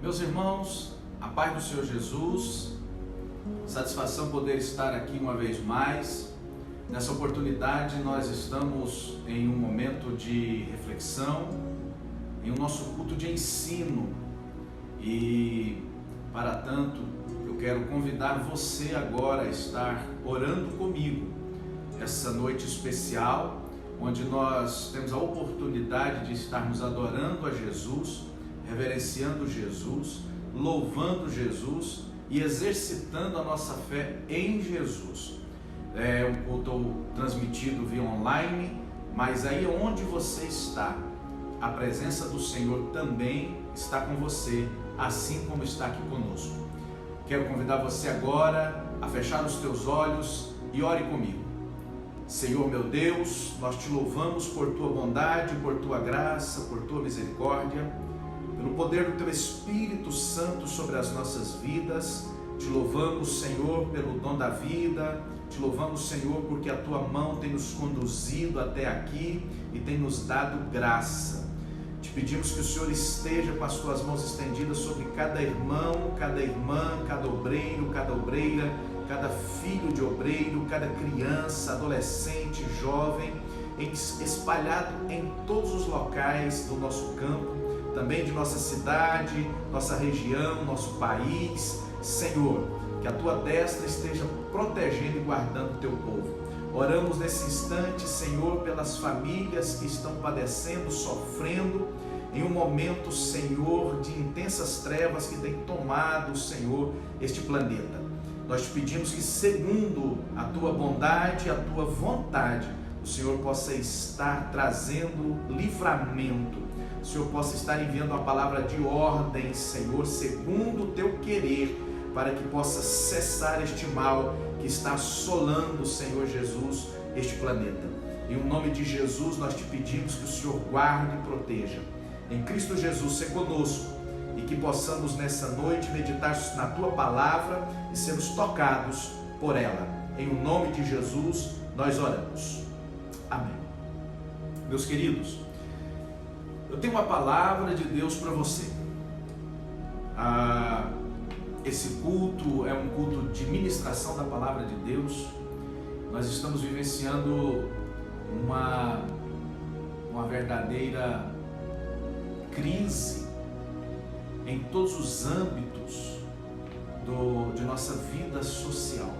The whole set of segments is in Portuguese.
Meus irmãos, a paz do Senhor Jesus, satisfação poder estar aqui uma vez mais. Nessa oportunidade nós estamos em um momento de reflexão, em um nosso culto de ensino e, para tanto, eu quero convidar você agora a estar orando comigo essa noite especial, onde nós temos a oportunidade de estarmos adorando a Jesus, reverenciando Jesus, louvando Jesus e exercitando a nossa fé em Jesus. É um culto transmitido via online, mas aí onde você está, a presença do Senhor também está com você, assim como está aqui conosco. Quero convidar você agora a fechar os teus olhos e ore comigo. Senhor meu Deus, nós te louvamos por tua bondade, por tua graça, por tua misericórdia, pelo poder do teu Espírito Santo sobre as nossas vidas. Te louvamos, Senhor, pelo dom da vida. Te louvamos, Senhor, porque a tua mão tem nos conduzido até aqui e tem nos dado graça. Te pedimos que o Senhor esteja com as tuas mãos estendidas sobre cada irmão, cada irmã, cada obreiro, cada obreira, cada filho de obreiro, cada criança, adolescente, jovem, espalhado em todos os locais do nosso campo, também de nossa cidade, nossa região, nosso país. Senhor, que a tua destra esteja protegendo e guardando o teu povo. Oramos nesse instante, Senhor, pelas famílias que estão padecendo, sofrendo, em um momento, Senhor, de intensas trevas que tem tomado, Senhor, este planeta. Nós te pedimos que, segundo a tua bondade, a tua vontade, o Senhor possa estar trazendo livramento, o Senhor possa estar enviando a palavra de ordem, Senhor, segundo o teu querer, para que possa cessar este mal que está assolando, Senhor Jesus, este planeta. Em nome de Jesus, nós te pedimos que o Senhor guarde e proteja. Em Cristo Jesus, seja conosco e que possamos nessa noite meditar na tua palavra e sermos tocados por ela. Em nome de Jesus, nós oramos. Amém. Meus queridos, eu tenho uma palavra de Deus para você. Esse culto é um culto de ministração da palavra de Deus. Nós estamos vivenciando uma verdadeira crise em todos os âmbitos de nossa vida social.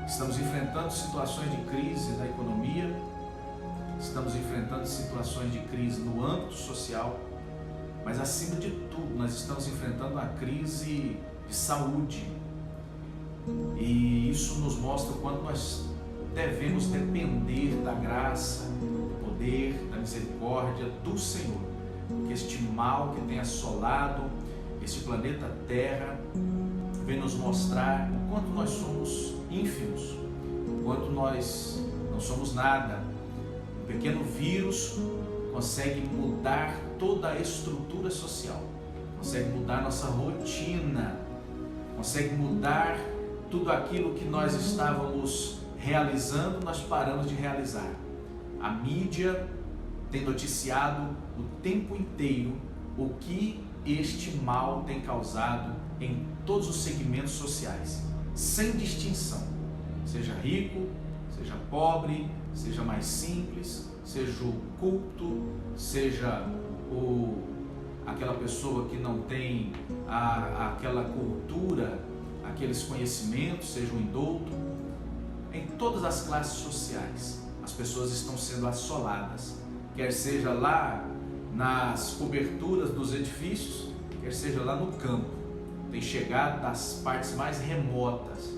Estamos enfrentando situações de crise na economia, estamos enfrentando situações de crise no âmbito social, mas acima de tudo nós estamos enfrentando uma crise de saúde, e isso nos mostra o quanto nós devemos depender da graça, do poder, da misericórdia do Senhor, porque este mal que tem assolado este planeta Terra vem nos mostrar o quanto nós somos ínfimos, o quanto nós não somos nada. Um pequeno vírus consegue mudar toda a estrutura social, consegue mudar nossa rotina, consegue mudar tudo aquilo que nós estávamos realizando, nós paramos de realizar. A mídia tem noticiado o tempo inteiro o que este mal tem causado em todos os segmentos sociais, sem distinção, seja rico, seja pobre, seja mais simples, seja o culto, seja aquela pessoa que não tem aquela cultura, aqueles conhecimentos, seja um indouto. Em todas as classes sociais, as pessoas estão sendo assoladas, quer seja lá nas coberturas dos edifícios, quer seja lá no campo. Tem chegado das partes mais remotas.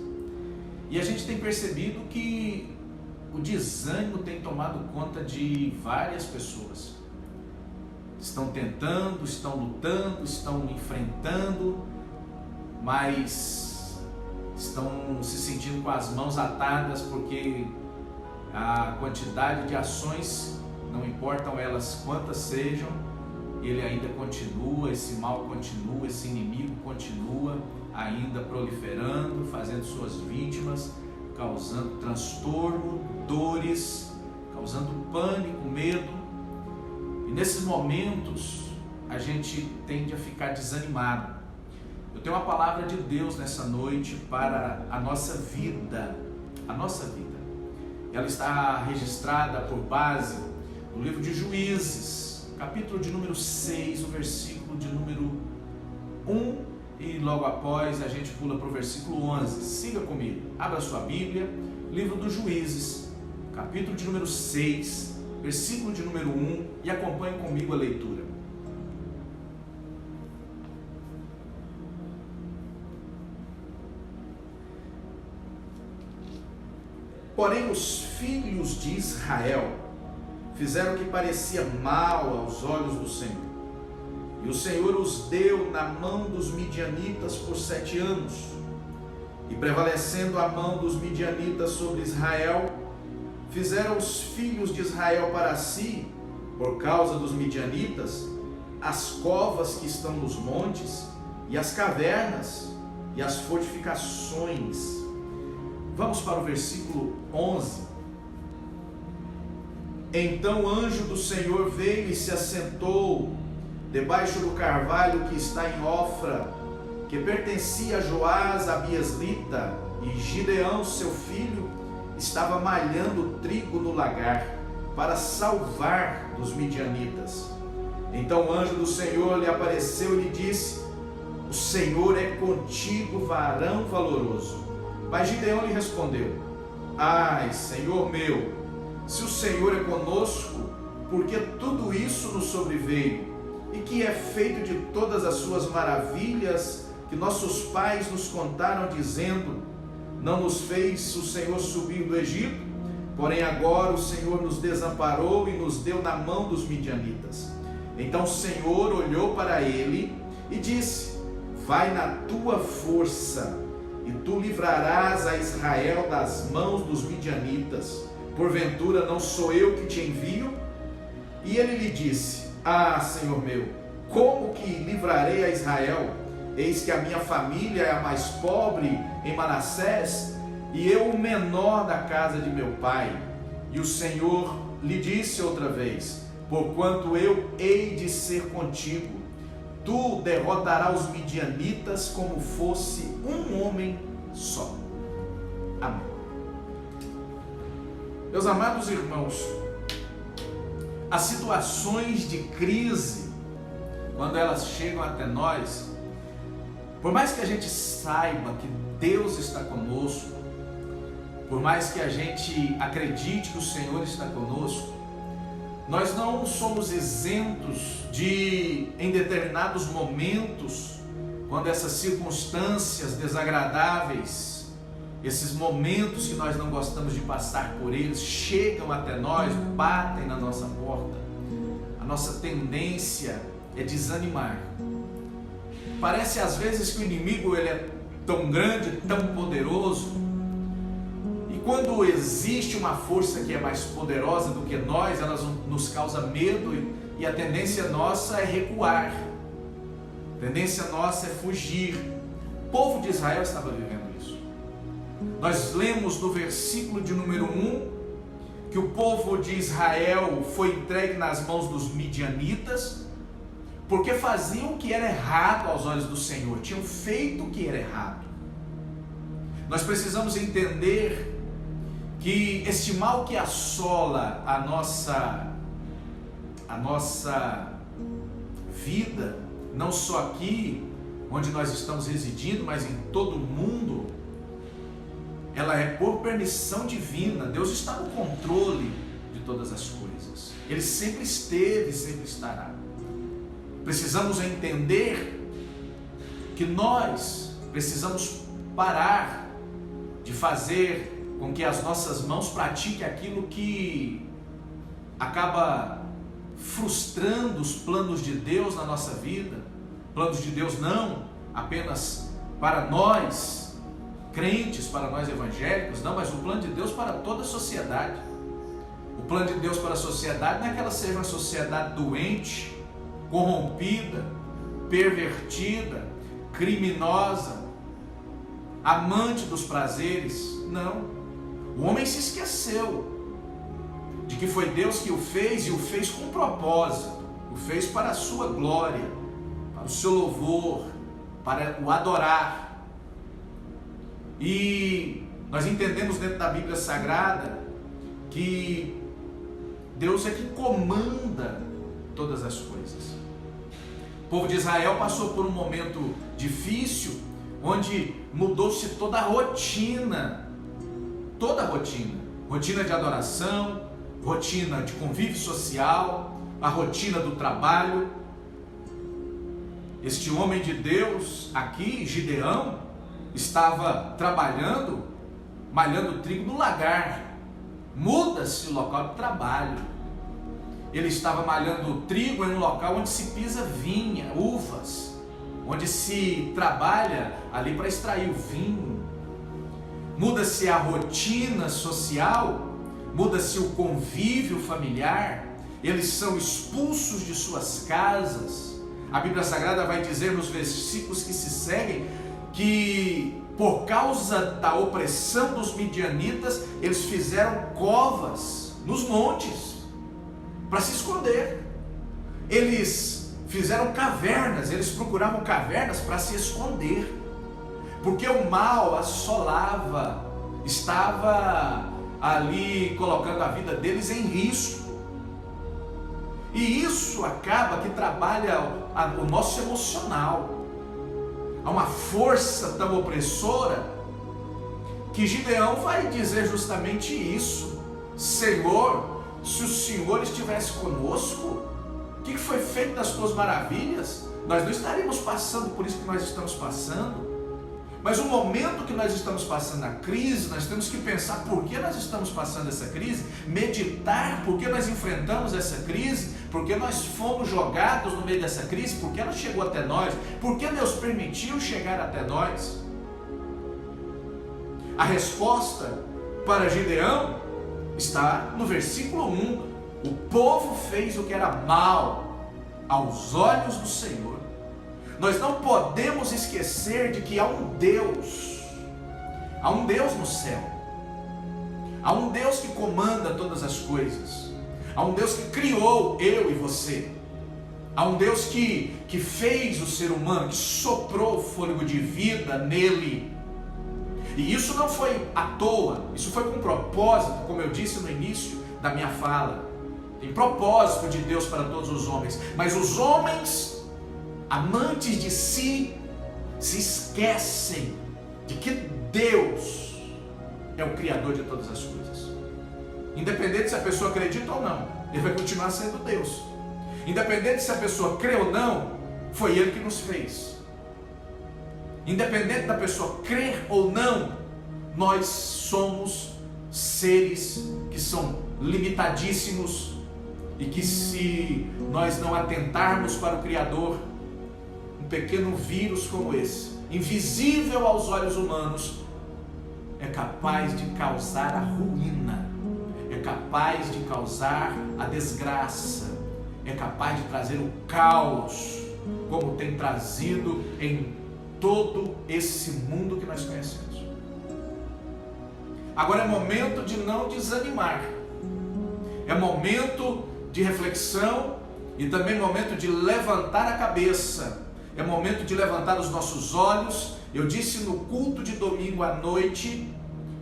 E a gente tem percebido que o desânimo tem tomado conta de várias pessoas. Estão tentando, estão lutando, estão enfrentando, mas estão se sentindo com as mãos atadas, porque a quantidade de ações, não importam elas quantas sejam, ele ainda continua, esse mal continua, esse inimigo continua ainda proliferando, fazendo suas vítimas, causando transtorno, dores, causando pânico, medo. E nesses momentos a gente tende a ficar desanimado. Eu tenho uma palavra de Deus nessa noite para a nossa vida. A nossa vida. Ela está registrada por base no livro de Juízes, capítulo de número 6, o versículo de número 1, e logo após a gente pula para o versículo 11. Siga comigo, abra sua Bíblia, livro dos Juízes, capítulo de número 6, versículo de número 1, e acompanhe comigo a leitura. Porém, os filhos de Israel fizeram o que parecia mal aos olhos do Senhor. E o Senhor os deu na mão dos midianitas por 7 anos. E prevalecendo a mão dos midianitas sobre Israel, fizeram os filhos de Israel para si, por causa dos midianitas, as covas que estão nos montes, e as cavernas, e as fortificações. Vamos para o versículo 11. Então o anjo do Senhor veio e se assentou debaixo do carvalho que está em Ofra, que pertencia a Joás, a Biaslita, e Gideão, seu filho, estava malhando trigo no lagar, para salvar dos midianitas. Então o anjo do Senhor lhe apareceu e lhe disse: o Senhor é contigo, varão valoroso. Mas Gideão lhe respondeu: ai, Senhor meu, se o Senhor é conosco, porque tudo isso nos sobreveio, e que é feito de todas as suas maravilhas que nossos pais nos contaram, dizendo: não nos fez o Senhor subir do Egito? Porém agora o Senhor nos desamparou e nos deu na mão dos midianitas. Então o Senhor olhou para ele e disse: vai na tua força, e tu livrarás a Israel das mãos dos midianitas. Porventura não sou eu que te envio? E ele lhe disse: ah, Senhor meu, como que livrarei a Israel? Eis que a minha família é a mais pobre em Manassés, e eu o menor da casa de meu pai. E o Senhor lhe disse outra vez: porquanto eu hei de ser contigo, tu derrotarás os midianitas como fosse um homem só. Amém. Meus amados irmãos, as situações de crise, quando elas chegam até nós, por mais que a gente saiba que Deus está conosco, por mais que a gente acredite que o Senhor está conosco, nós não somos isentos de, em determinados momentos, quando essas circunstâncias desagradáveis, esses momentos que nós não gostamos de passar por eles, chegam até nós, batem na nossa porta, a nossa tendência é desanimar. Parece às vezes que o inimigo ele é tão grande, tão poderoso, e quando existe uma força que é mais poderosa do que nós, ela nos causa medo, e a tendência nossa é recuar, a tendência nossa é fugir. O povo de Israel estava vivendo isso. Nós lemos no versículo de número 1 que o povo de Israel foi entregue nas mãos dos midianitas, porque faziam o que era errado aos olhos do Senhor, tinham feito o que era errado. Nós precisamos entender que este mal que assola a nossa vida, não só aqui onde nós estamos residindo, mas em todo o mundo, ela é por permissão divina. Deus está no controle de todas as coisas. Ele sempre esteve e sempre estará. Precisamos entender que nós precisamos parar de fazer com que as nossas mãos pratiquem aquilo que acaba frustrando os planos de Deus na nossa vida. Planos de Deus não apenas para nós crentes, para nós evangélicos, não, mas o plano de Deus para toda a sociedade. O plano de Deus para a sociedade não é que ela seja uma sociedade doente, corrompida, pervertida, criminosa, amante dos prazeres. Não. O homem se esqueceu de que foi Deus que o fez, e o fez com propósito. o fez para a sua glória, para o seu louvor, para o adorar. E nós entendemos dentro da Bíblia Sagrada que Deus é que comanda todas as coisas. O povo de Israel passou por um momento difícil, onde mudou-se toda a rotina, rotina de adoração, rotina de convívio social, a rotina do trabalho. Este homem de Deus aqui, Gideão, estava trabalhando, malhando trigo no lagar. Muda-se o local de trabalho. Ele estava malhando trigo em um local onde se pisa vinha, uvas, onde se trabalha ali para extrair o vinho. Muda-se a rotina social, muda-se o convívio familiar. Eles são expulsos de suas casas. A Bíblia Sagrada vai dizer nos versículos que se seguem que por causa da opressão dos midianitas, eles fizeram covas nos montes para se esconder. Eles fizeram cavernas, eles procuravam cavernas para se esconder, porque o mal assolava, estava ali colocando a vida deles em risco. E isso acaba que trabalha o nosso emocional. Há uma força tão opressora que Gideão vai dizer justamente isso: Senhor, se o Senhor estivesse conosco, o que foi feito das tuas maravilhas? Nós não estaríamos passando por isso que nós estamos passando. Mas o momento que nós estamos passando a crise, nós temos que pensar por que nós estamos passando essa crise, meditar por que nós enfrentamos essa crise, por que nós fomos jogados no meio dessa crise, por que ela chegou até nós, por que Deus permitiu chegar até nós. A resposta para Gideão está no versículo 1. O povo fez o que era mal aos olhos do Senhor. Nós não podemos esquecer de que há um Deus no céu, há um Deus que comanda todas as coisas, há um Deus que criou eu e você, há um Deus que fez o ser humano, que soprou o fôlego de vida nele. E isso não foi à toa, isso foi com propósito, como eu disse no início da minha fala. Tem propósito de Deus para todos os homens, mas os homens, amantes de si, se esquecem de que Deus é o Criador de todas as coisas. Independente se a pessoa acredita ou não, Ele vai continuar sendo Deus. Independente se a pessoa crê ou não, foi Ele que nos fez. Independente da pessoa crer ou não, nós somos seres que são limitadíssimos e que, se nós não atentarmos para o Criador, um pequeno vírus como esse, invisível aos olhos humanos, é capaz de causar a ruína, é capaz de causar a desgraça, é capaz de trazer o caos, como tem trazido em todo esse mundo que nós conhecemos. Agora é momento de não desanimar, é momento de reflexão e também momento de levantar a cabeça, é momento de levantar os nossos olhos. Eu disse no culto de domingo à noite,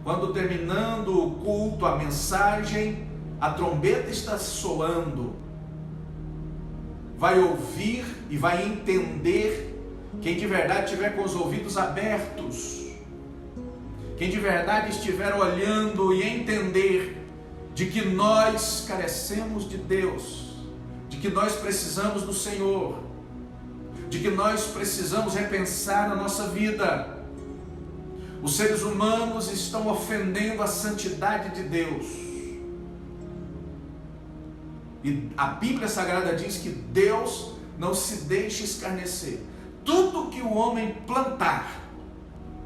quando terminando o culto, a mensagem, a trombeta está soando, vai ouvir e vai entender quem de verdade estiver com os ouvidos abertos, quem de verdade estiver olhando e entender de que nós carecemos de Deus, de que nós precisamos do Senhor, de que nós precisamos repensar a nossa vida. Os seres humanos estão ofendendo a santidade de Deus. E a Bíblia Sagrada diz que Deus não se deixa escarnecer. Tudo que o homem plantar,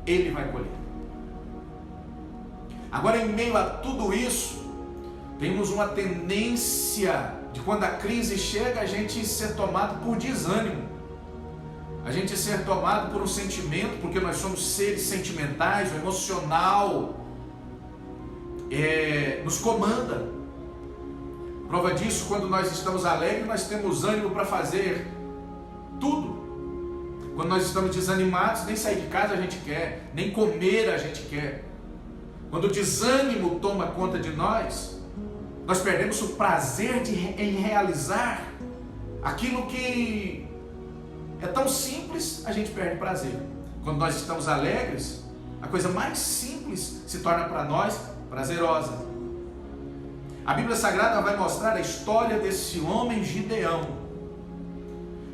ele vai colher. Agora, em meio a tudo isso, temos uma tendência de, quando a crise chega, a gente ser tomado por desânimo, a gente ser tomado por um sentimento, porque nós somos seres sentimentais, o emocional nos comanda. Prova disso, quando nós estamos alegres, nós temos ânimo para fazer tudo. Quando nós estamos desanimados, nem sair de casa a gente quer, nem comer a gente quer. Quando o desânimo toma conta de nós perdemos o prazer em realizar aquilo que é tão simples, a gente perde prazer. Quando nós estamos alegres, a coisa mais simples se torna para nós prazerosa. A Bíblia Sagrada vai mostrar a história desse homem Gideão.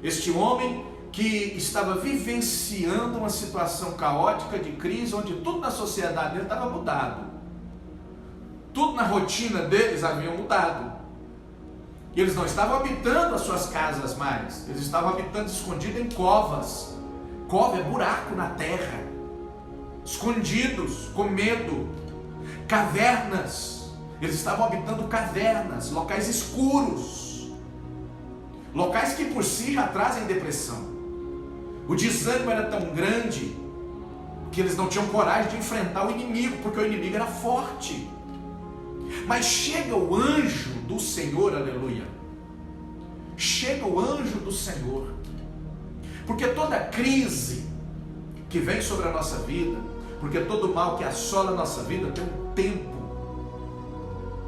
Este homem que estava vivenciando uma situação caótica de crise, onde tudo na sociedade dele estava mudado. Tudo na rotina deles havia mudado. E eles não estavam habitando as suas casas mais. Eles estavam habitando escondidos em covas. Cova é buraco na terra. Escondidos, com medo. Cavernas. Eles estavam habitando cavernas, locais escuros. Locais que por si já trazem depressão. O desânimo era tão grande que eles não tinham coragem de enfrentar o inimigo, porque o inimigo era forte. Mas chega o anjo do Senhor, aleluia. Chega o anjo do Senhor. Porque toda crise que vem sobre a nossa vida, porque todo mal que assola a nossa vida tem um tempo.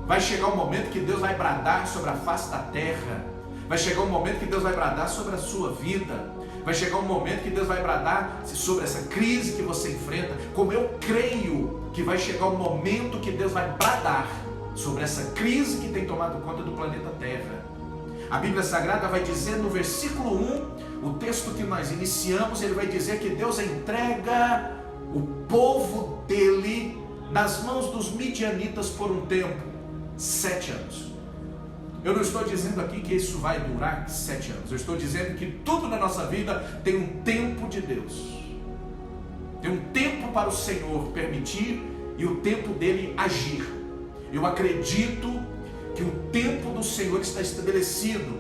Vai chegar um momento que Deus vai bradar sobre a face da terra. Vai chegar um momento que Deus vai bradar sobre a sua vida. Vai chegar um momento que Deus vai bradar sobre essa crise que você enfrenta. Como eu creio que vai chegar um momento que Deus vai bradar sobre essa crise que tem tomado conta do planeta Terra. A Bíblia Sagrada vai dizer no versículo 1, o texto que nós iniciamos, ele vai dizer que Deus entrega o povo dele nas mãos dos midianitas por um tempo, 7 anos. Eu não estou dizendo aqui que isso vai durar 7 anos. Eu estou dizendo que tudo na nossa vida tem um tempo de Deus. Tem um tempo para o Senhor permitir e o tempo dele agir. Eu acredito que o tempo do Senhor está estabelecido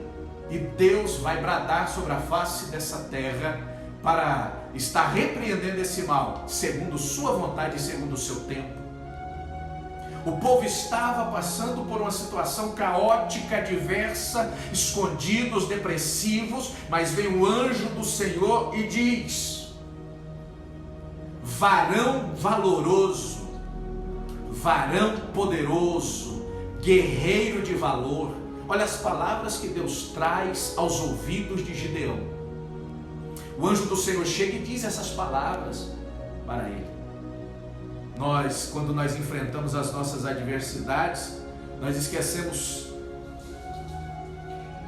e Deus vai bradar sobre a face dessa terra para estar repreendendo esse mal, segundo sua vontade e segundo o seu tempo. O povo estava passando por uma situação caótica, diversa, escondidos, depressivos, mas vem o anjo do Senhor e diz: varão valoroso, varão poderoso, guerreiro de valor. Olha as palavras que Deus traz aos ouvidos de Gideão. O anjo do Senhor chega e diz essas palavras para ele. Quando nós enfrentamos as nossas adversidades, nós esquecemos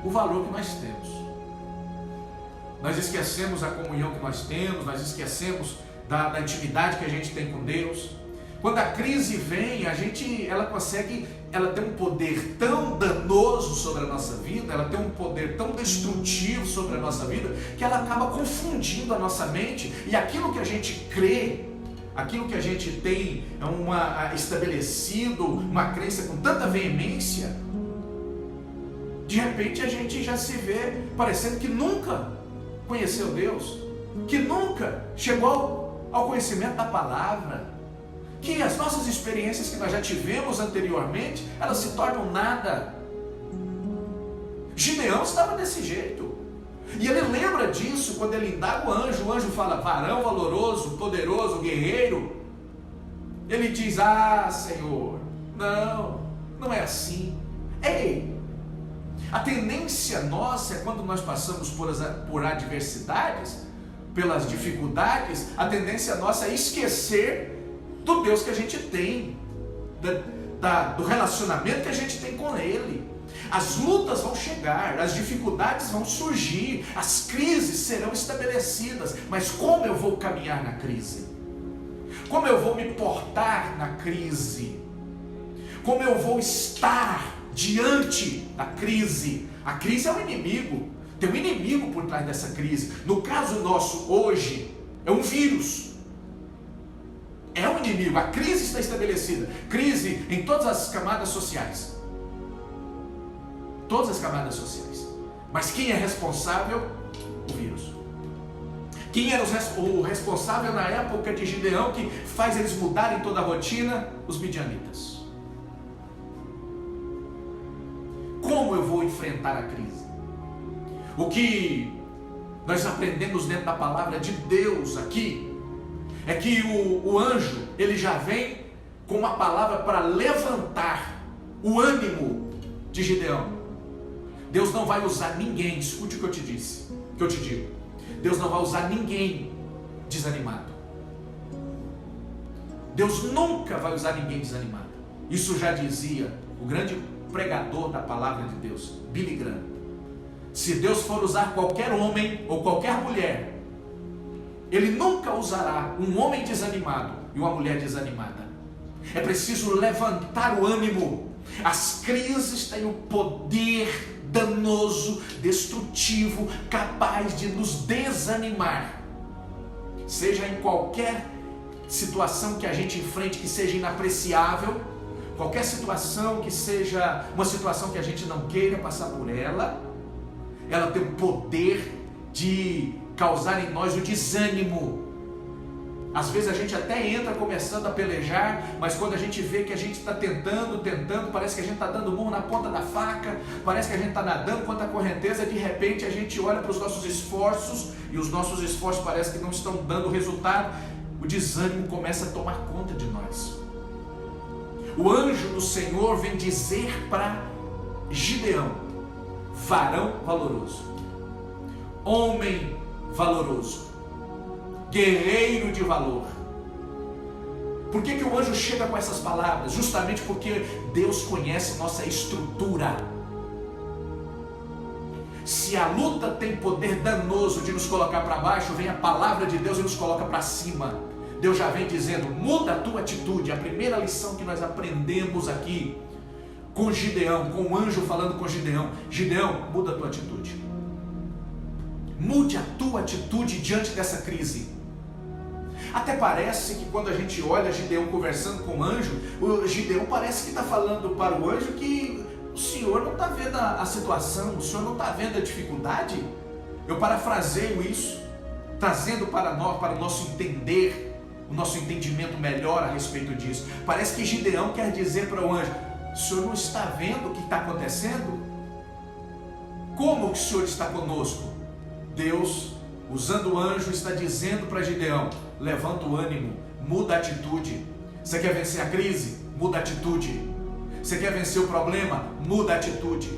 o valor que nós temos. Nós esquecemos a comunhão que nós temos, nós esquecemos da intimidade que a gente tem com Deus. Quando a crise vem, ela tem um poder tão danoso sobre a nossa vida, ela tem um poder tão destrutivo sobre a nossa vida, que ela acaba confundindo a nossa mente, e aquilo que a gente crê, aquilo que a gente tem estabelecido, uma crença com tanta veemência, de repente a gente já se vê parecendo que nunca conheceu Deus, que nunca chegou ao conhecimento da palavra, que as nossas experiências que nós já tivemos anteriormente, elas se tornam nada. Gideão estava desse jeito. E ele lembra disso quando ele indaga o anjo fala, varão valoroso, poderoso, guerreiro. Ele diz, Senhor, não é assim. Ei, a tendência nossa é quando nós passamos por adversidades, pelas dificuldades, a tendência nossa é esquecer do Deus que a gente tem, do relacionamento que a gente tem com Ele. As lutas vão chegar, as dificuldades vão surgir, as crises serão estabelecidas, mas como eu vou caminhar na crise? Como eu vou me portar na crise? Como eu vou estar diante da crise? A crise é um inimigo, tem um inimigo por trás dessa crise. No caso nosso hoje, é um vírus. É um inimigo, a crise está estabelecida. Crise em todas as camadas sociais. Todas as camadas sociais. Mas quem é responsável? O vírus. Quem era o responsável na época de Gideão, que faz eles mudarem toda a rotina? Os midianitas. enfrentar a crise. O que nós aprendemos dentro da palavra de Deus aqui é que o anjo, ele já vem com uma palavra para levantar o ânimo de Gideão. Deus não vai usar ninguém, escute o que eu te disse, que eu te digo. Deus não vai usar ninguém desanimado. Deus nunca vai usar ninguém desanimado. Isso já dizia o grande pregador da palavra de Deus, Billy Graham. Se Deus for usar qualquer homem ou qualquer mulher, Ele nunca usará um homem desanimado e uma mulher desanimada. É preciso levantar o ânimo. As crises têm o poder danoso, destrutivo, capaz de nos desanimar. Seja em qualquer situação que a gente enfrente que seja inapreciável, qualquer situação que seja uma situação que a gente não queira passar por ela, ela tem o poder de causar em nós o desânimo. Às vezes a gente até entra começando a pelejar, mas quando a gente vê que a gente está tentando, parece que a gente está dando murro na ponta da faca, parece que a gente está nadando contra a correnteza, de repente a gente olha para os nossos esforços, e os nossos esforços parece que não estão dando resultado, o desânimo começa a tomar conta de nós. O anjo do Senhor vem dizer para Gideão, varão valoroso, homem valoroso, guerreiro de valor. Por que o anjo chega com essas palavras? Justamente porque Deus conhece nossa estrutura. Se a luta tem poder danoso de nos colocar para baixo, vem a palavra de Deus e nos coloca para cima. Deus já vem dizendo, muda a tua atitude. A primeira lição que nós aprendemos aqui com Gideão, com o anjo falando com Gideão, Gideão, muda a tua atitude. Mude a tua atitude diante dessa crise. Até parece que quando a gente olha Gideão conversando com o anjo, o Gideão parece que está falando para o anjo que o senhor não está vendo a situação, o senhor não está vendo a dificuldade. Eu parafraseio isso, trazendo para nós, para o nosso entender, o nosso entendimento melhor a respeito disso. Parece que Gideão quer dizer para o anjo, o senhor não está vendo o que está acontecendo? Como que o senhor está conosco? Deus, usando o anjo, está dizendo para Gideão, levanta o ânimo, muda a atitude. Você quer vencer a crise? Muda a atitude. Você quer vencer o problema? Muda a atitude.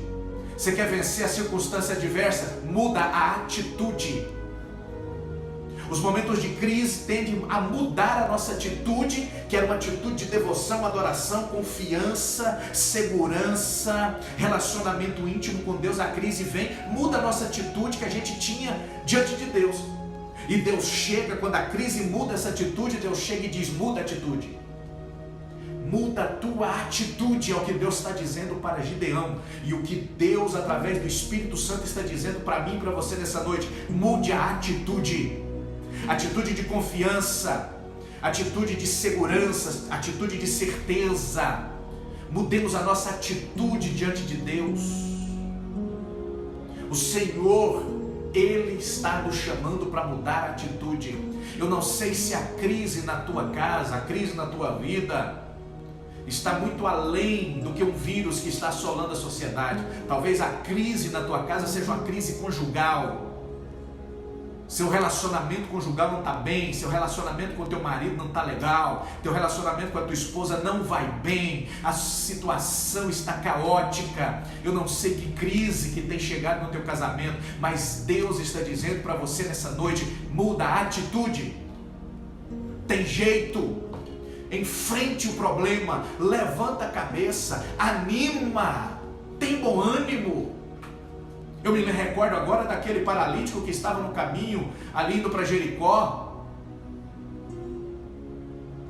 Você quer vencer a circunstância adversa? Muda a atitude. Os momentos de crise tendem a mudar a nossa atitude, que era uma atitude de devoção, adoração, confiança, segurança, relacionamento íntimo com Deus. A crise vem, muda a nossa atitude que a gente tinha diante de Deus. E Deus chega, quando a crise muda essa atitude, Deus chega e diz, muda a atitude. Muda a tua atitude, é o que Deus está dizendo para Gideão. E o que Deus, através do Espírito Santo, está dizendo para mim e para você nessa noite, mude a atitude. Atitude de confiança, atitude de segurança, atitude de certeza. Mudemos a nossa atitude diante de Deus. O Senhor, Ele está nos chamando para mudar a atitude. Eu não sei se a crise na tua casa, a crise na tua vida está muito além do que um vírus que está assolando a sociedade. Talvez a crise na tua casa seja uma crise conjugal. Seu relacionamento conjugal não está bem, seu relacionamento com o teu marido não está legal, teu relacionamento com a tua esposa não vai bem, a situação está caótica. Eu não sei que crise que tem chegado no teu casamento, mas Deus está dizendo para você nessa noite, muda a atitude. Tem jeito, enfrente o problema, levanta a cabeça, anima, tem bom ânimo. Eu me recordo agora daquele paralítico que estava no caminho, ali indo para Jericó.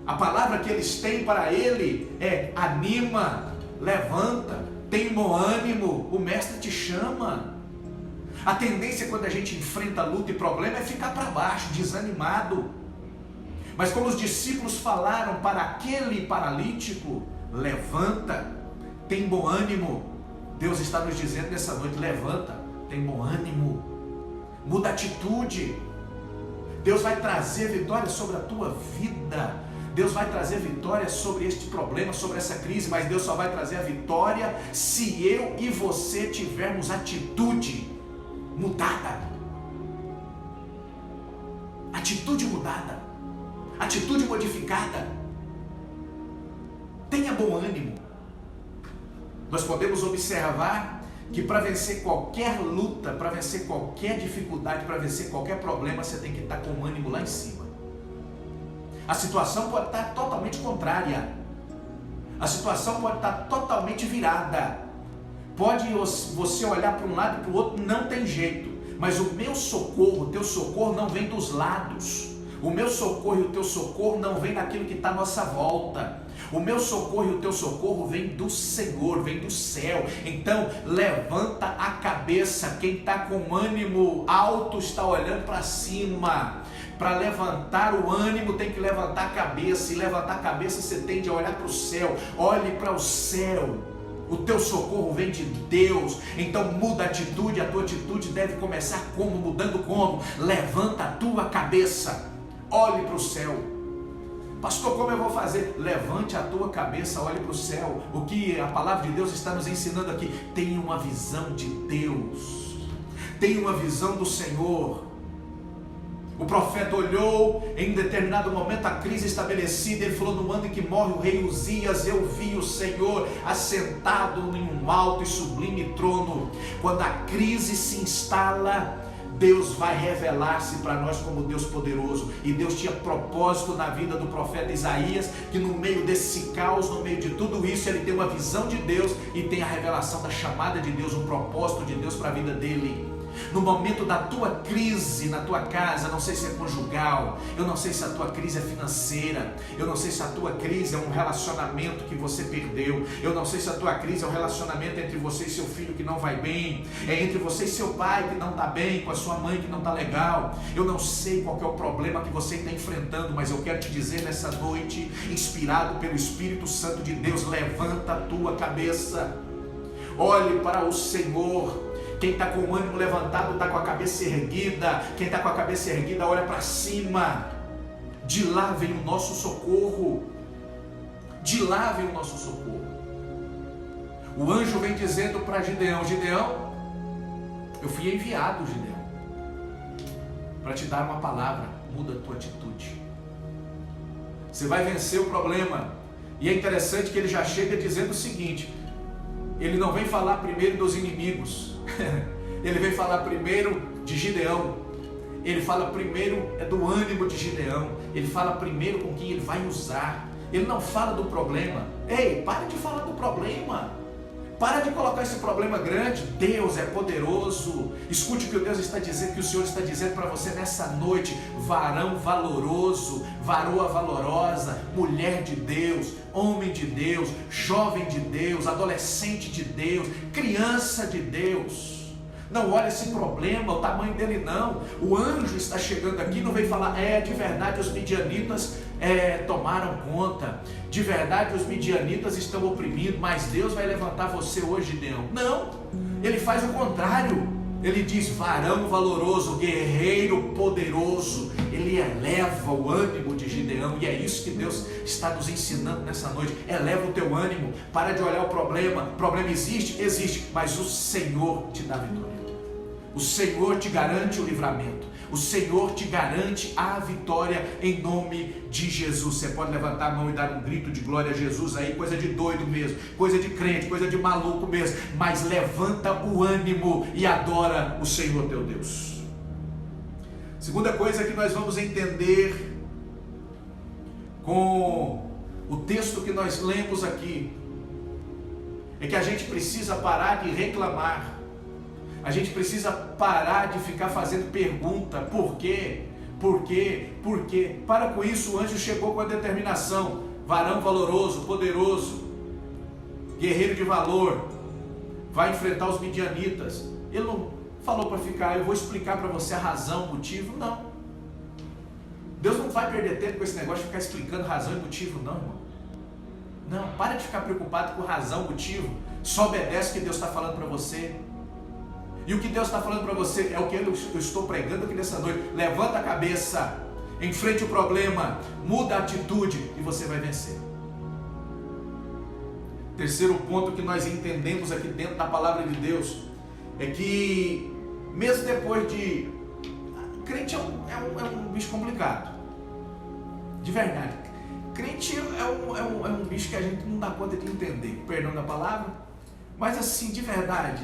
A palavra que eles têm para ele é anima, levanta, tem bom ânimo, o mestre te chama. A tendência quando a gente enfrenta luta e problema é ficar para baixo, desanimado. Mas como os discípulos falaram para aquele paralítico, levanta, tem bom ânimo. Deus está nos dizendo nessa noite, levanta, tem bom ânimo, muda a atitude. Deus vai trazer vitória sobre a tua vida. Deus vai trazer vitória sobre este problema, sobre essa crise, mas Deus só vai trazer a vitória se eu e você tivermos atitude mudada. Atitude mudada. Atitude modificada. Tenha bom ânimo. Nós podemos observar que para vencer qualquer luta, para vencer qualquer dificuldade, para vencer qualquer problema, você tem que estar com o ânimo lá em cima. A situação pode estar totalmente contrária. A situação pode estar totalmente virada. Pode você olhar para um lado e para o outro, não tem jeito. Mas o meu socorro, o teu socorro não vem dos lados. O meu socorro e o teu socorro não vem daquilo que está à nossa volta. O meu socorro e o teu socorro vem do Senhor, vem do céu. Então levanta a cabeça. Quem está com ânimo alto está olhando para cima. Para levantar o ânimo tem que levantar a cabeça. E levantar a cabeça você tende a olhar para o céu. Olhe para o céu. O teu socorro vem de Deus. Então muda a atitude. A tua atitude deve começar como? Mudando como? Levanta a tua cabeça. Olhe para o céu. Pastor, como eu vou fazer? Levante a tua cabeça, olhe para o céu. O que a palavra de Deus está nos ensinando aqui? Tenha uma visão de Deus. Tenha uma visão do Senhor. O profeta olhou, em determinado momento a crise estabelecida, ele falou: no ano em que morre o rei Uzias, eu vi o Senhor assentado em um alto e sublime trono. Quando a crise se instala, Deus vai revelar-se para nós como Deus poderoso. E Deus tinha propósito na vida do profeta Isaías, que no meio desse caos, no meio de tudo isso, ele tem uma visão de Deus e tem a revelação da chamada de Deus, um propósito de Deus para a vida dele. No momento da tua crise na tua casa, não sei se é conjugal, eu não sei se a tua crise é financeira, eu não sei se a tua crise é um relacionamento que você perdeu, eu não sei se a tua crise é um relacionamento entre você e seu filho que não vai bem, é entre você e seu pai que não está bem, com a sua mãe que não está legal, eu não sei qual que é o problema que você está enfrentando, mas eu quero te dizer nessa noite, inspirado pelo Espírito Santo de Deus, levanta a tua cabeça, olhe para o Senhor. Quem está com o ânimo levantado está com a cabeça erguida. Quem está com a cabeça erguida olha para cima. De lá vem o nosso socorro. De lá vem o nosso socorro. O anjo vem dizendo para Gideão: Gideão, eu fui enviado, Gideão, para te dar uma palavra. Muda a tua atitude. Você vai vencer o problema. E é interessante que ele já chega dizendo o seguinte: ele não vem falar primeiro dos inimigos, ele vem falar primeiro de Gideão, ele fala primeiro do ânimo de Gideão, ele fala primeiro com quem ele vai usar, ele não fala do problema. Ei, para de falar do problema, para de colocar esse problema grande. Deus é poderoso. Escute o que Deus está dizendo, que o Senhor está dizendo para você nessa noite: varão valoroso, varoa valorosa, mulher de Deus, homem de Deus, jovem de Deus, adolescente de Deus, criança de Deus. Não olha esse problema, o tamanho dele não. O anjo está chegando aqui, não vem falar: de verdade os midianitas tomaram conta, de verdade os midianitas estão oprimindo, mas Deus vai levantar você hoje, Gideão. Não, ele faz o contrário. Ele diz: varão valoroso, guerreiro poderoso. Ele eleva o ânimo de Gideão, e é isso que Deus está nos ensinando nessa noite. Eleva o teu ânimo, para de olhar o problema. O problema existe, mas o Senhor te dá vitória. O Senhor te garante o livramento. O Senhor te garante a vitória em nome de Jesus. Você pode levantar a mão e dar um grito de glória a Jesus aí, coisa de doido mesmo, coisa de crente, coisa de maluco mesmo, mas levanta o ânimo e adora o Senhor teu Deus. Segunda coisa que nós vamos entender com o texto que nós lemos aqui é que a gente precisa parar de reclamar. A gente precisa parar de ficar fazendo pergunta: por quê? Por quê? Por quê? Para com isso. O anjo chegou com a determinação: varão valoroso, poderoso, guerreiro de valor, vai enfrentar os midianitas. Ele não falou para ficar: eu vou explicar para você a razão, o motivo. Não. Deus não vai perder tempo com esse negócio de ficar explicando razão e motivo, não, irmão. Não, para de ficar preocupado com razão, motivo. Só obedece o que Deus está falando para você. E o que Deus está falando para você é o que eu estou pregando aqui nessa noite. Levanta a cabeça. enfrente o problema, muda a atitude e você vai vencer. Terceiro ponto que nós entendemos aqui dentro da palavra de Deus é que mesmo depois de... Crente é um bicho complicado, de verdade. Crente é um bicho que a gente não dá conta de entender, perdão da palavra, mas assim, de verdade,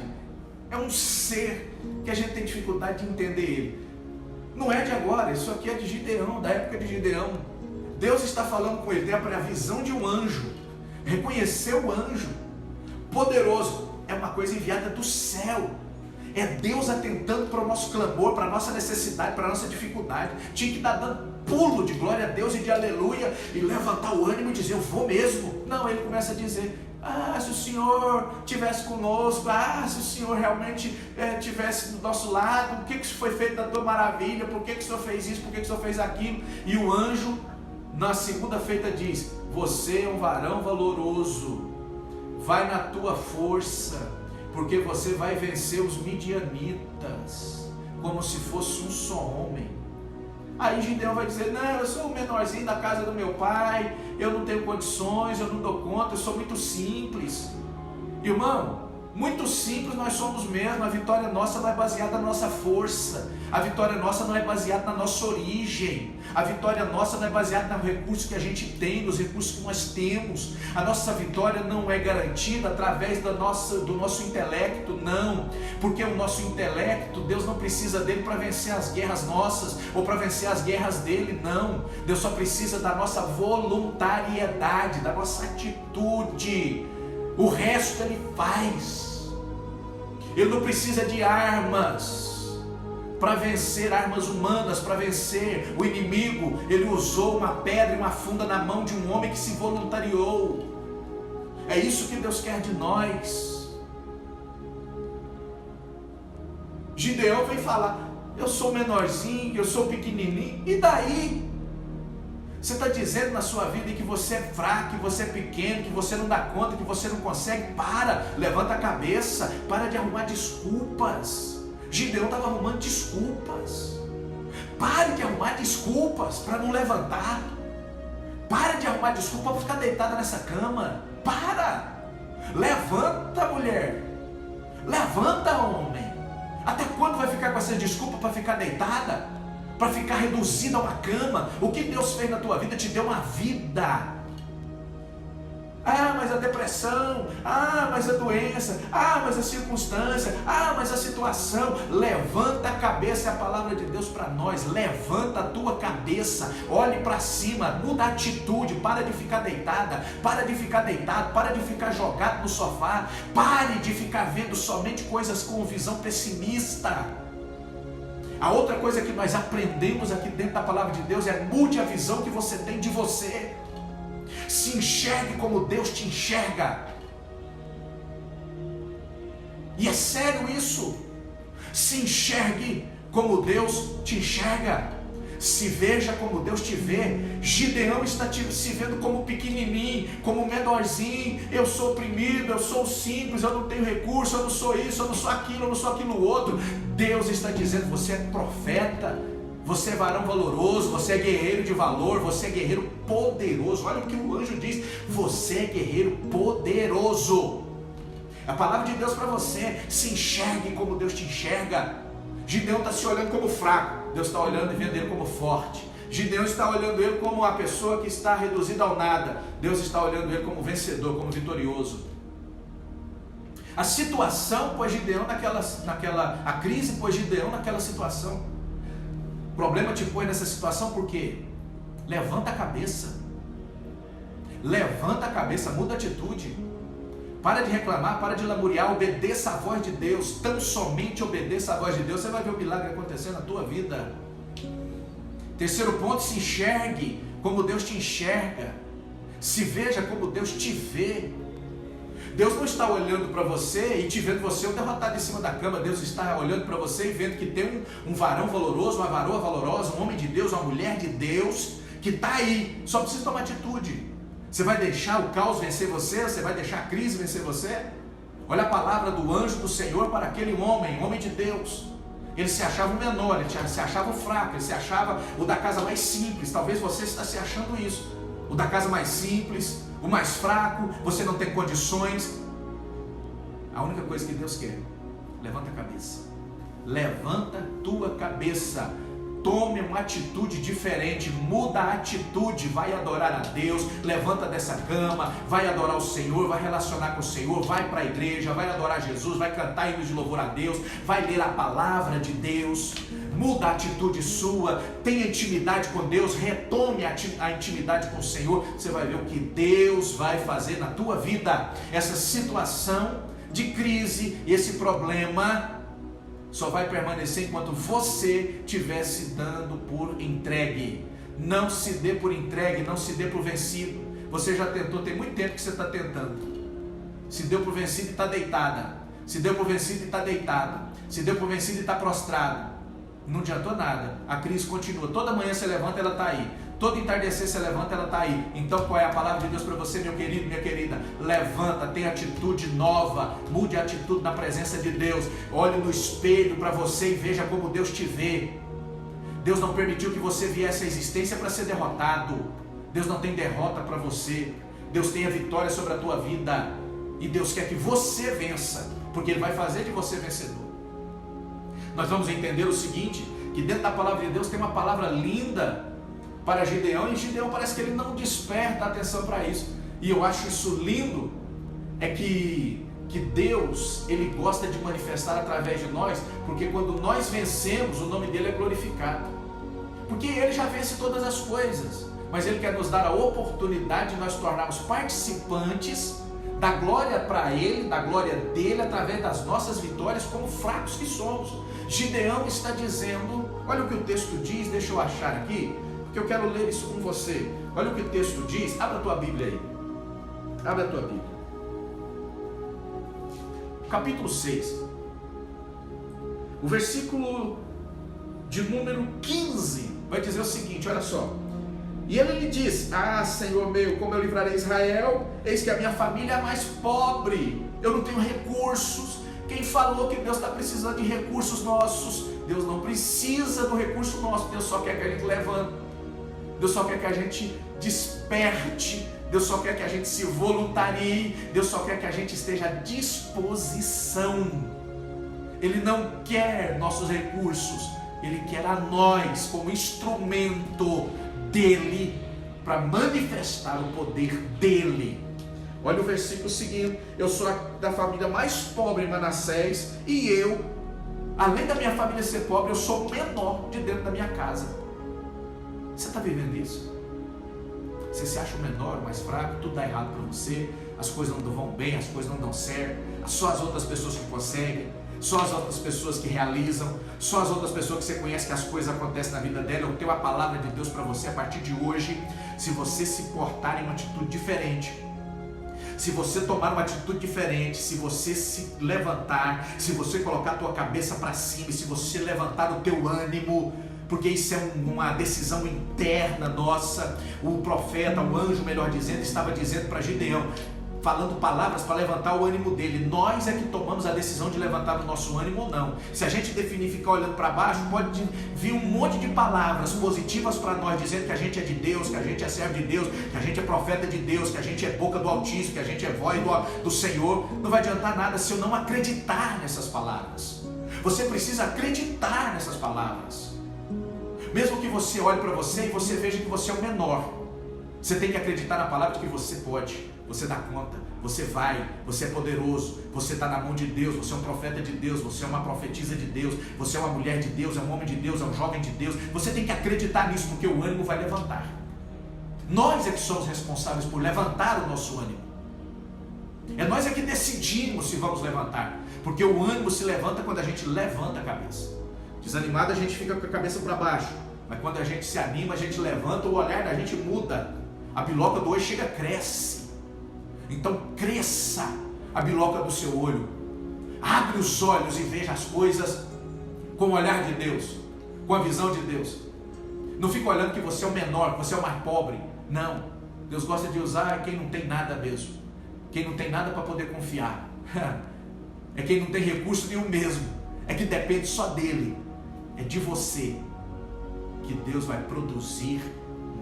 é um ser que a gente tem dificuldade de entender ele. Não é de agora, isso aqui é de Gideão, da época de Gideão. Deus está falando com ele, tem a visão de um anjo, reconheceu o anjo, poderoso, é uma coisa enviada do céu. É Deus atentando para o nosso clamor, para a nossa necessidade, para a nossa dificuldade. Tinha que estar dando pulo de glória a Deus e de aleluia, e levantar o ânimo e dizer, eu vou mesmo. Não, ele começa a dizer, se o Senhor estivesse conosco, se o Senhor realmente estivesse do nosso lado, o que foi feito da tua maravilha, por que o Senhor fez isso, por que o Senhor fez aquilo. E o anjo, na segunda feita diz, você é um varão valoroso, vai na tua força, porque você vai vencer os midianitas, como se fosse um só homem. Aí Gideão vai dizer, não, eu sou o menorzinho da casa do meu pai, eu não tenho condições, eu não dou conta, eu sou muito simples. Irmão, muito simples nós somos mesmo, a vitória nossa não é baseada na nossa força, a vitória nossa não é baseada na nossa origem, a vitória nossa não é baseada nos recursos que a gente tem, nos recursos que nós temos. A nossa vitória não é garantida através do nosso intelecto, não, porque o nosso intelecto, Deus não precisa dele para vencer as guerras nossas, ou para vencer as guerras dele, não. Deus só precisa da nossa voluntariedade, da nossa atitude. O resto ele faz. Ele não precisa de armas para vencer, armas humanas para vencer o inimigo. Ele usou uma pedra e uma funda na mão de um homem que se voluntariou. É isso que Deus quer de nós. Gideão vem falar, eu sou menorzinho, eu sou pequenininho, e daí? Você está dizendo na sua vida que você é fraco, que você é pequeno, que você não dá conta, que você não consegue. Levanta a cabeça, para de arrumar desculpas. Gideão estava arrumando desculpas. Pare de arrumar desculpas para não levantar. Para de arrumar desculpa para ficar deitada nessa cama. Levanta, mulher. Levanta, homem. Até quando vai ficar com essas desculpas para ficar deitada? Para ficar reduzida a uma cama? O que Deus fez na tua vida? Te deu uma vida. Mas a depressão, mas a doença, mas a circunstância, mas a situação. Levanta a cabeça, é a palavra de Deus para nós. Levanta a tua cabeça, olhe para cima, muda a atitude, para de ficar deitada, para de ficar deitado, para de ficar jogado no sofá, pare de ficar vendo somente coisas com visão pessimista. A outra coisa que nós aprendemos aqui dentro da palavra de Deus é mude a visão que você tem de você. Se enxergue como Deus te enxerga. E é sério isso. Se enxergue como Deus te enxerga. Se veja como Deus te vê. Gideão está se vendo como pequenininho, como menorzinho. Eu sou oprimido, eu sou simples, eu não tenho recurso, eu não sou isso, eu não sou aquilo, eu não sou aquilo outro. Deus está dizendo, você é profeta, você é varão valoroso, você é guerreiro de valor, você é guerreiro poderoso. Olha o que o anjo diz, você é guerreiro poderoso. A palavra de Deus para você, se enxergue como Deus te enxerga. Gideão está se olhando como fraco, Deus está olhando e vendo ele como forte. Gideão está olhando ele como uma pessoa que está reduzida ao nada, Deus está olhando ele como vencedor, como vitorioso. A situação pôs Gideão a crise pôs Gideão naquela situação. O problema te põe nessa situação porque levanta a cabeça, muda a atitude. Para de reclamar, para de lamuriar, obedeça a voz de Deus, tão somente obedeça a voz de Deus, você vai ver o milagre acontecer na tua vida. Terceiro ponto, se enxergue como Deus te enxerga, se veja como Deus te vê. Deus não está olhando para você e te vendo você derrotado em cima da cama. Deus está olhando para você e vendo que tem um varão valoroso, uma varoa valorosa, um homem de Deus, uma mulher de Deus, que está aí, só precisa tomar atitude. Você vai deixar o caos vencer você? Você vai deixar a crise vencer você? Olha a palavra do anjo do Senhor para aquele homem de Deus. Ele se achava o menor, ele se achava o fraco, ele se achava o da casa mais simples. Talvez você está se achando isso. O da casa mais simples, o mais fraco, você não tem condições. A única coisa que Deus quer, levanta a cabeça. Levanta a tua cabeça. Tome uma atitude diferente, muda a atitude, vai adorar a Deus, levanta dessa cama, vai adorar o Senhor, vai relacionar com o Senhor, vai para a igreja, vai adorar Jesus, vai cantar hinos de louvor a Deus, vai ler a palavra de Deus, muda a atitude sua, tenha intimidade com Deus, retome a intimidade com o Senhor, você vai ver o que Deus vai fazer na tua vida. Essa situação de crise, esse problema só vai permanecer enquanto você estiver se dando por entregue. Não se dê por entregue, não se dê por vencido. Você já tentou, tem muito tempo que você está tentando. Se deu por vencido e está deitada. Se deu por vencido e está deitado. Se deu por vencido e está prostrado. Não adiantou nada. A crise continua. Toda manhã você levanta, ela está aí. Todo entardecer você levanta, ela está aí. Então qual é a palavra de Deus para você, meu querido, minha querida? Levanta, tenha atitude nova, mude a atitude na presença de Deus. Olhe no espelho para você e veja como Deus te vê. Deus não permitiu que você viesse à existência para ser derrotado. Deus não tem derrota para você. Deus tem a vitória sobre a tua vida. E Deus quer que você vença, porque Ele vai fazer de você vencedor. Nós vamos entender o seguinte, que dentro da palavra de Deus tem uma palavra linda para Gideão, e Gideão parece que ele não desperta atenção para isso. E eu acho isso lindo, é que Deus, Ele gosta de manifestar através de nós, porque quando nós vencemos, o nome dEle é glorificado. Porque Ele já vence todas as coisas, mas Ele quer nos dar a oportunidade de nós tornarmos participantes da glória para Ele, da glória dEle, através das nossas vitórias, como fracos que somos. Gideão está dizendo, olha o que o texto diz, deixa eu achar aqui, que eu quero ler isso com você. Olha o que o texto diz. Abra a tua Bíblia aí. Abra a tua Bíblia. Capítulo 6. O versículo de número 15 vai dizer o seguinte, olha só. E ele lhe diz: ah, Senhor meu, como eu livrarei Israel? Eis que a minha família é a mais pobre. Eu não tenho recursos. Quem falou que Deus está precisando de recursos nossos? Deus não precisa do recurso nosso. Deus só quer que a gente levante. Deus só quer que a gente desperte, Deus só quer que a gente se voluntarie, Deus só quer que a gente esteja à disposição. Ele não quer nossos recursos, Ele quer a nós como instrumento dEle, para manifestar o poder dEle. Olha o versículo seguinte, eu sou da família mais pobre em Manassés, e eu, além da minha família ser pobre, eu sou o menor de dentro da minha casa. Você está vivendo isso? Você se acha o menor, o mais fraco, tudo dá errado para você, as coisas não vão bem, as coisas não dão certo, só as outras pessoas que conseguem, só as outras pessoas que realizam, só as outras pessoas que você conhece que as coisas acontecem na vida dela. Eu tenho a palavra de Deus para você a partir de hoje. Se você se portar em uma atitude diferente, se você tomar uma atitude diferente, se você se levantar, se você colocar a tua cabeça para cima, se você levantar o teu ânimo, porque isso é uma decisão interna nossa. O profeta, o anjo melhor dizendo, estava dizendo para Gideão, falando palavras para levantar o ânimo dele. Nós é que tomamos a decisão de levantar o nosso ânimo ou não. Se a gente definir ficar olhando para baixo, pode vir um monte de palavras positivas para nós, dizendo que a gente é de Deus, que a gente é servo de Deus, que a gente é profeta de Deus, que a gente é boca do Altíssimo, que a gente é voz do Senhor. Não vai adiantar nada se eu não acreditar nessas palavras. Você precisa acreditar nessas palavras. Mesmo que você olhe para você e você veja que você é o menor, você tem que acreditar na palavra de que você pode, você dá conta, você vai, você é poderoso, você está na mão de Deus, você é um profeta de Deus, você é uma profetisa de Deus, você é uma mulher de Deus, é um homem de Deus, é um jovem de Deus. Você tem que acreditar nisso, porque o ânimo vai levantar. Nós é que somos responsáveis por levantar o nosso ânimo. É nós é que decidimos se vamos levantar, porque o ânimo se levanta quando a gente levanta a cabeça. Desanimado a gente fica com a cabeça para baixo, mas quando a gente se anima, a gente levanta, o olhar da gente muda. A biloca do olho chega, cresce. Então cresça a biloca do seu olho. Abre os olhos e veja as coisas com o olhar de Deus, com a visão de Deus. Não fica olhando que você é o menor, que você é o mais pobre. Não. Deus gosta de usar quem não tem nada mesmo. Quem não tem nada para poder confiar. É quem não tem recurso nenhum mesmo. É que depende só dele. É de você que Deus vai produzir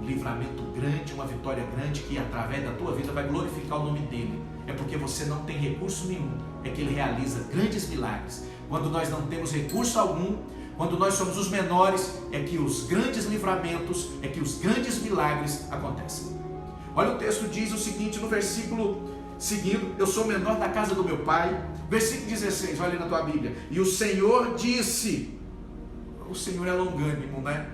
um livramento grande, uma vitória grande, que através da tua vida vai glorificar o nome dele. É porque você não tem recurso nenhum, é que ele realiza grandes milagres. Quando nós não temos recurso algum, quando nós somos os menores, é que os grandes livramentos, é que os grandes milagres acontecem. Olha, o texto diz o seguinte no versículo seguindo: eu sou o menor da casa do meu pai. Versículo 16, olha na tua Bíblia. E o Senhor disse, o Senhor é longânimo, né?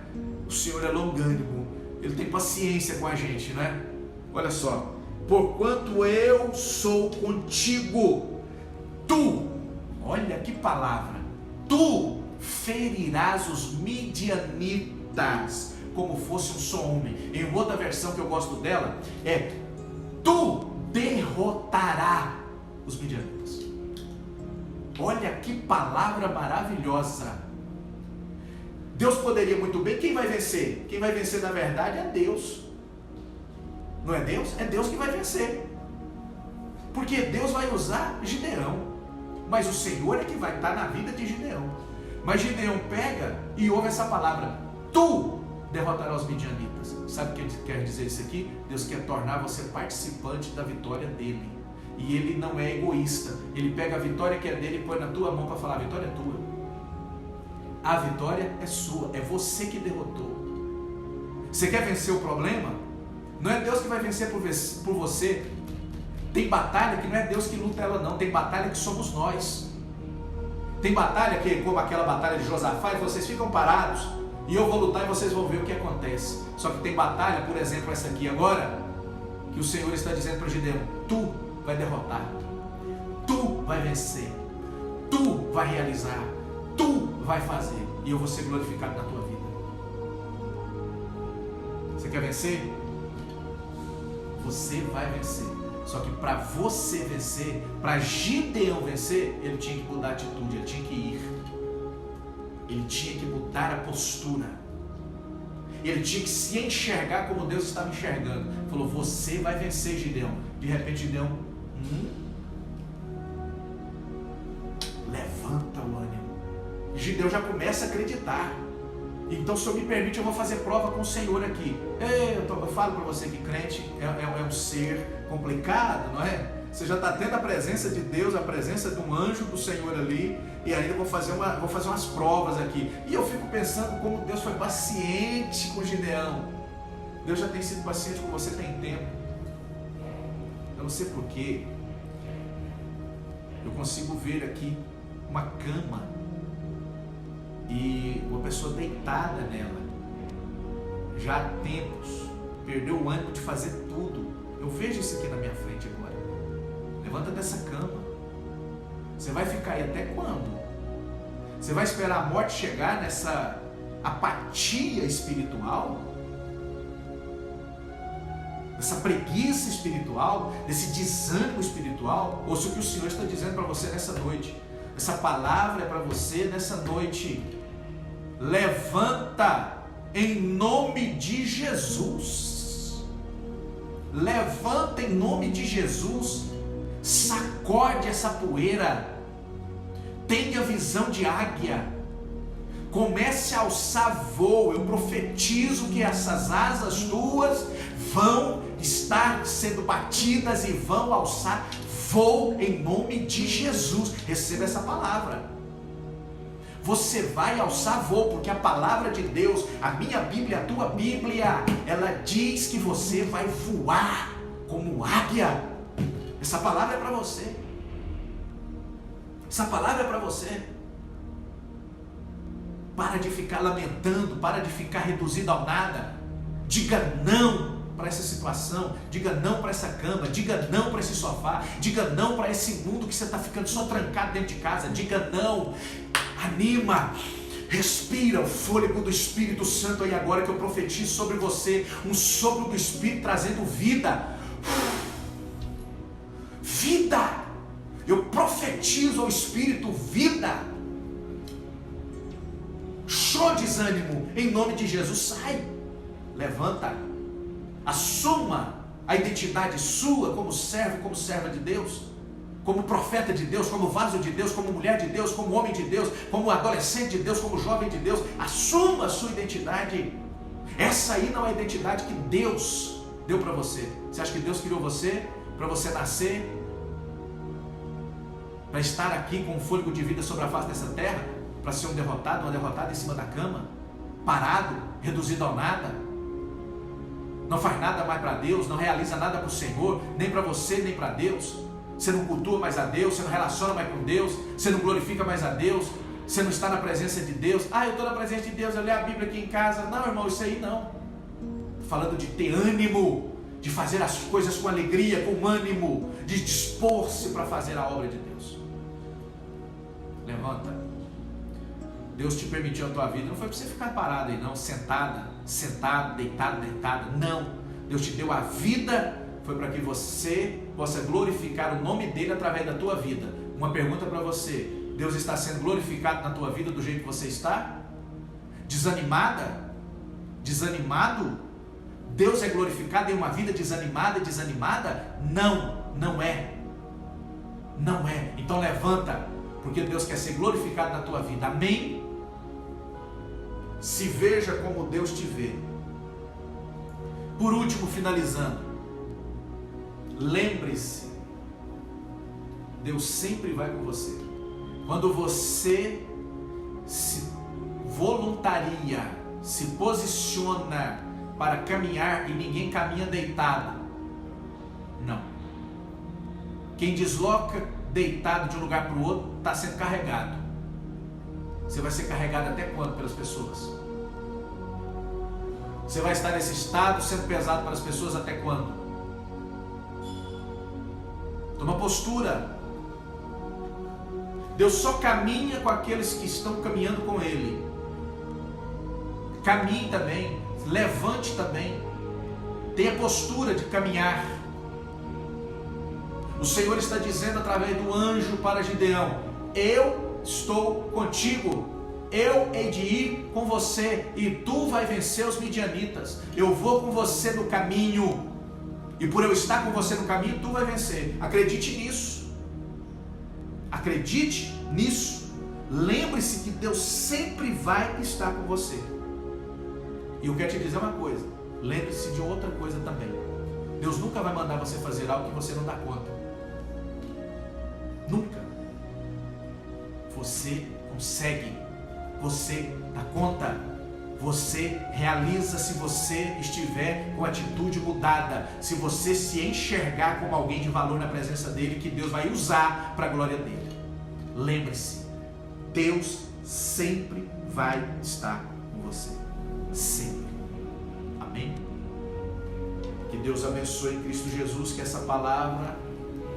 O Senhor é longânimo, ele tem paciência com a gente, né? Olha só: porquanto eu sou contigo, tu, olha que palavra, tu ferirás os midianitas como fosse um só homem. Em outra versão que eu gosto dela, é tu derrotarás os midianitas. Olha que palavra maravilhosa. Deus poderia muito bem, quem vai vencer? Quem vai vencer na verdade é Deus. Não é Deus? É Deus que vai vencer. Porque Deus vai usar Gideão, mas o Senhor é que vai estar na vida de Gideão. Mas Gideão pega e ouve essa palavra: tu derrotarás os midianitas. Sabe o que quer dizer isso aqui? Deus quer tornar você participante da vitória dele. E ele não é egoísta. Ele pega a vitória que é dele e põe na tua mão para falar: a vitória é tua. A vitória é sua, é você que derrotou. Você quer vencer o problema? Não é Deus que vai vencer por você. Tem batalha que não é Deus que luta ela não, tem batalha que somos nós. Tem batalha que, como aquela batalha de Josafá, vocês ficam parados e eu vou lutar e vocês vão ver o que acontece. Só que tem batalha, por exemplo, essa aqui agora, que o Senhor está dizendo para Gideão: tu vai derrotar, tu vai vencer, tu vai realizar, tu vai fazer, e eu vou ser glorificado na tua vida. Você quer vencer? Você vai vencer. Só que para você vencer, para Gideão vencer, ele tinha que mudar a atitude, ele tinha que ir. Ele tinha que mudar a postura. Ele tinha que se enxergar como Deus estava enxergando. Ele falou: você vai vencer, Gideão. De repente Gideão levanta o ânimo. Gideão já começa a acreditar. Então, se eu me permite, eu vou fazer prova com o Senhor aqui. Eu falo para você que crente é um ser complicado, não é? Você já está tendo a presença de Deus, a presença de um anjo do Senhor ali, e ainda vou fazer umas provas aqui. E eu fico pensando como Deus foi paciente com Gideão. Deus já tem sido paciente com você tem tempo. Eu não sei porquê. Eu consigo ver aqui uma cama e uma pessoa deitada nela, já há tempos, perdeu o ânimo de fazer tudo. Eu vejo isso aqui na minha frente agora. Levanta dessa cama. Você vai ficar aí até quando? Você vai esperar a morte chegar nessa apatia espiritual? Nessa preguiça espiritual? Nesse desânimo espiritual? Ou se o que o Senhor está dizendo para você nessa noite? Essa palavra é para você nessa noite. Levanta em nome de Jesus. Levanta em nome de Jesus. Sacode essa poeira. Tenha visão de águia. Comece a alçar voo. Eu profetizo que essas asas tuas vão estar sendo batidas e vão alçar voo em nome de Jesus. Receba essa palavra. Você vai alçar voo, porque a palavra de Deus, a minha Bíblia, a tua Bíblia, ela diz que você vai voar como águia. Essa palavra é para você. Essa palavra é para você. Para de ficar lamentando, para de ficar reduzido ao nada. Diga não para essa situação, diga não para essa cama, diga não para esse sofá, diga não para esse mundo que você está ficando só trancado dentro de casa, diga não, anima, respira o fôlego do Espírito Santo aí agora que eu profetizo sobre você, um sopro do Espírito trazendo vida, vida, eu profetizo ao Espírito vida, show desânimo, em nome de Jesus, sai, levanta, assuma a identidade sua como servo, como serva de Deus. como profeta de Deus, como vaso de Deus, como mulher de Deus, como homem de Deus, como adolescente de Deus, como jovem de Deus. Assuma a sua identidade. Essa aí não é a identidade que Deus deu para você. Você acha que Deus criou você para você nascer, para estar aqui com um fôlego de vida sobre a face dessa terra, para ser um derrotado, uma derrotada em cima da cama, parado, reduzido ao nada, não faz nada mais para Deus, não realiza nada para o Senhor, nem para você, nem para Deus. Você não cultua mais a Deus, você não relaciona mais com Deus, você não glorifica mais a Deus, você não está na presença de Deus. Eu estou na presença de Deus, eu leio a Bíblia aqui em casa. Não, irmão, isso aí não. Falando de ter ânimo, de fazer as coisas com alegria, com ânimo, de dispor-se para fazer a obra de Deus. Levanta. Deus te permitiu a tua vida, não foi para você ficar parado aí não, sentada, sentado, deitado, deitada. Não. Deus te deu a vida, foi para que você possa glorificar o nome dele através da tua vida. Uma pergunta para você: Deus está sendo glorificado na tua vida do jeito que você está? Desanimada? Desanimado? Deus é glorificado em uma vida desanimada e desanimada? Não, não é. Não é. Então levanta, porque Deus quer ser glorificado na tua vida. Amém? Se veja como Deus te vê. Por último, finalizando, lembre-se, Deus sempre vai com você. Quando você se voluntaria, se posiciona para caminhar, e ninguém caminha deitado. Não. Quem desloca deitado de um lugar para o outro está sendo carregado. Você vai ser carregado até quando pelas pessoas? Você vai estar nesse estado sendo pesado para as pessoas até quando? Toma postura. Deus só caminha com aqueles que estão caminhando com Ele. Caminhe também, levante também, tenha postura de caminhar. O Senhor está dizendo através do anjo para Gideão: eu estou contigo, eu hei de ir com você e tu vai vencer os midianitas. Eu vou com você no caminho, e por eu estar com você no caminho, tu vai vencer. Acredite nisso. Acredite nisso. Lembre-se que Deus sempre vai estar com você. E eu quero te dizer uma coisa: lembre-se de outra coisa também. Deus nunca vai mandar você fazer algo que você não dá conta. Nunca. Você consegue. Você dá conta. Você realiza se você estiver com a atitude mudada. Se você se enxergar como alguém de valor na presença dele, que Deus vai usar para a glória dele. Lembre-se, Deus sempre vai estar com você. Sempre. Amém? Que Deus abençoe em Cristo Jesus, que essa palavra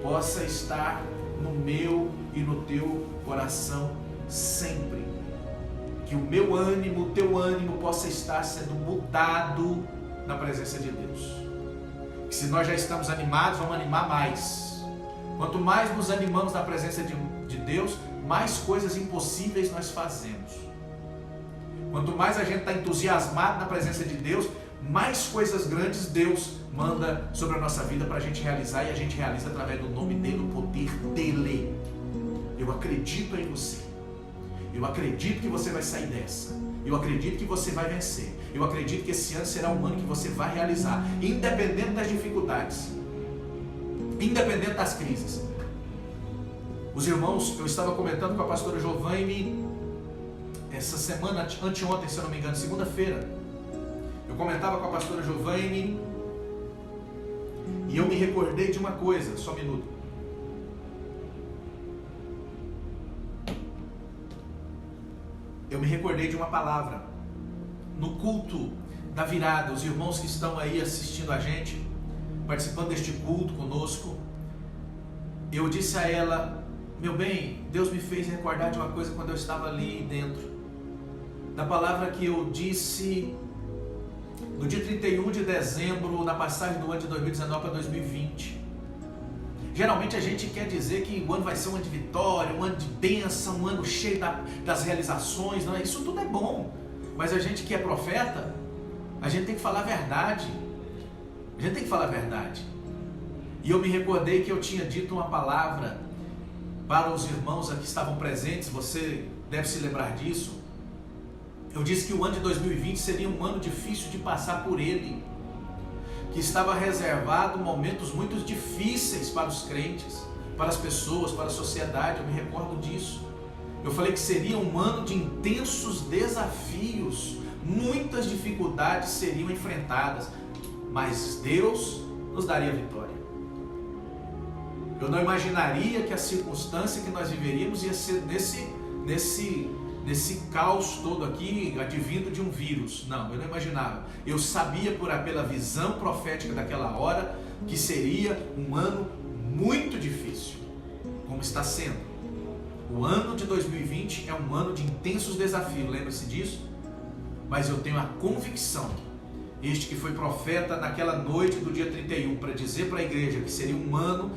possa estar no meu e no teu coração sempre. Que o meu ânimo, o teu ânimo possa estar sendo mudado na presença de Deus. Que se nós já estamos animados, vamos animar mais. Quanto mais nos animamos na presença de Deus, mais coisas impossíveis nós fazemos. Quanto mais a gente está entusiasmado na presença de Deus, mais coisas grandes Deus manda sobre a nossa vida para a gente realizar, e a gente realiza através do nome dele, do poder dele. Eu acredito em você. Eu acredito que você vai sair dessa. Eu acredito que você vai vencer. Eu acredito que esse ano será um ano que você vai realizar, independente das dificuldades, independente das crises. Os irmãos, eu estava comentando com a pastora Giovanni essa semana, anteontem, se eu não me engano, segunda-feira, eu comentava com a pastora Giovanni e eu me recordei de uma coisa. Só um minuto. Eu me recordei de uma palavra no culto da virada. Os irmãos que estão aí assistindo a gente, participando deste culto conosco, eu disse a ela: meu bem, Deus me fez recordar de uma coisa quando eu estava ali dentro, da palavra que eu disse no dia 31 de dezembro, na passagem do ano de 2019 para 2020. Geralmente a gente quer dizer que o ano vai ser um ano de vitória, um ano de bênção, um ano cheio das realizações. Não é? Isso tudo é bom, mas a gente que é profeta, a gente tem que falar a verdade. A gente tem que falar a verdade. E eu me recordei que eu tinha dito uma palavra Para os irmãos aqui que estavam presentes, você deve se lembrar disso. Eu disse que o ano de 2020 seria um ano difícil de passar por ele, que estava reservado momentos muito difíceis para os crentes, para as pessoas, para a sociedade. Eu me recordo disso. Eu falei que seria um ano de intensos desafios, muitas dificuldades seriam enfrentadas, mas Deus nos daria vitória. Eu não imaginaria que a circunstância que nós viveríamos ia ser nesse caos todo aqui, advindo de um vírus. Não, eu não imaginava. Eu sabia pela visão profética daquela hora que seria um ano muito difícil, como está sendo. O ano de 2020 é um ano de intensos desafios, lembre-se disso? Mas eu tenho a convicção, este que foi profeta naquela noite do dia 31, para dizer para a igreja que seria um ano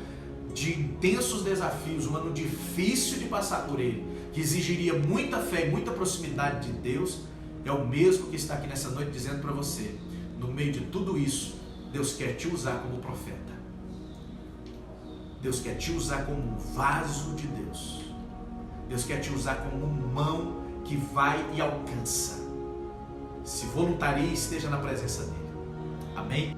de intensos desafios, um ano difícil de passar por ele, que exigiria muita fé e muita proximidade de Deus, é o mesmo que está aqui nessa noite dizendo para você, no meio de tudo isso, Deus quer te usar como profeta. Deus quer te usar como um vaso de Deus. Deus quer te usar como uma mão que vai e alcança. Se voluntarie e esteja na presença dele. Amém?